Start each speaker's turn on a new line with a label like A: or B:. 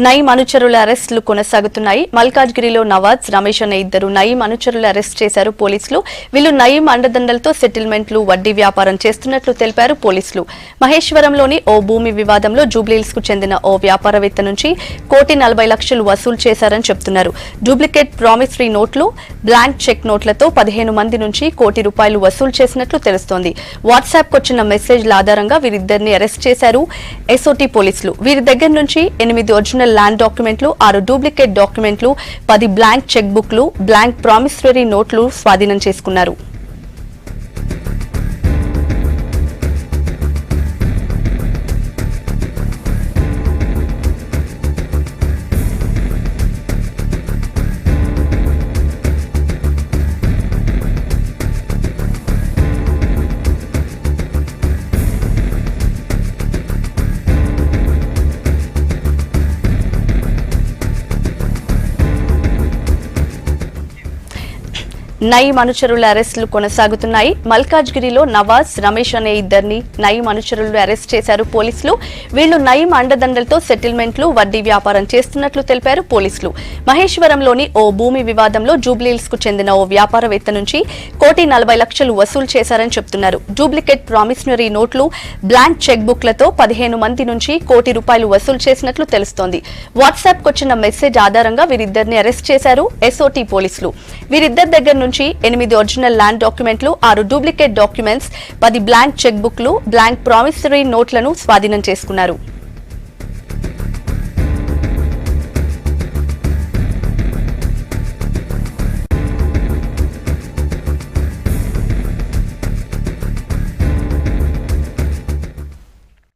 A: నయీం అనుచరుల అరెస్టులు కొనసాగుతున్నాయి. మల్కాజ్గిరిలో నవాజ్, రమేష్ అనే ఇద్దరు నయీం అనుచరులు అరెస్ట్ చేశారు పోలీసులు. వీళ్లు నయీం అండదండలతో సెటిల్మెంట్లు, వడ్డీ వ్యాపారం చేస్తున్నట్లు తెలిపారు పోలీసులు. మహేశ్వరంలోని ఓ భూమి వివాదంలో జూబ్లీహిల్స్ కు చెందిన ఓ వ్యాపారవేత్త నుంచి 1,40,00,000 వసూలు చేశారని చెబుతున్నారు. డూప్లికేట్ ప్రామిసరీ నోట్లు, బ్లాంక్ చెక్ నోట్లతో 15 మంది నుంచి ₹1 కోటి వసూలు చేసినట్లు తెలుస్తోంది. వాట్సాప్ కొచ్చిన మెసేజ్ల ఆధారంగా వీరిద్దరిని అరెస్ట్ చేశారు ఎస్ఓటీ పోలీసులు. వీరి దగ్గర నుంచి 8 ఒరిజినల్ ల్యాండ్ డాక్యుమెంట్లు, 6 డూప్లికేట్ డాక్యుమెంట్లు, 10 బ్లాంక్ చెక్ బుక్లు, బ్లాంక్ ప్రామిసరీ నోట్లు స్వాధీనం చేసుకున్నారు. నయీం అనుచరుల అరెస్టులు కొనసాగుతున్నాయి. మల్కాజ్గిరిలో నవాజ్, రమేష్ అనే ఇద్దరిని నయీం అనుచరులు అరెస్ట్ చేశారు పోలీసులు. వీళ్లు నయీం అండదండలతో సెటిల్మెంట్లు, వడ్డీ వ్యాపారం చేస్తున్నట్లు తెలిపారు పోలీసులు. మహేశ్వరంలోని ఓ భూమి వివాదంలో జూబ్లీహిల్స్ కు చెందిన ఓ వ్యాపారవేత్త నుంచి 1,40,00,000 వసూలు చేశారని చెబుతున్నారు. డూప్లికేట్ ప్రామిసరీ నోట్లు, బ్లాంక్ చెక్ బుక్లతో 15 మంది నుంచి ₹1 కోటి వసూలు చేసినట్లు తెలుస్తోంది. వాట్సాప్ కొచ్చిన మెసేజ్ ఆధారంగా వీరిద్దరిని అరెస్ట్ చేశారు ఎస్ఓటీ పోలీసులు. వీరిద్దరి దగ్గర నుంచి 8 ఒరిజినల్ ల్యాండ్ డాక్యుమెంట్లు, 6 డూప్లికేట్ డాక్యుమెంట్స్, 10 బ్లాంక్ చెక్ బుక్లు, బ్లాంక్ ప్రామిసరీ నోట్లను స్వాధీనం చేసుకున్నారు.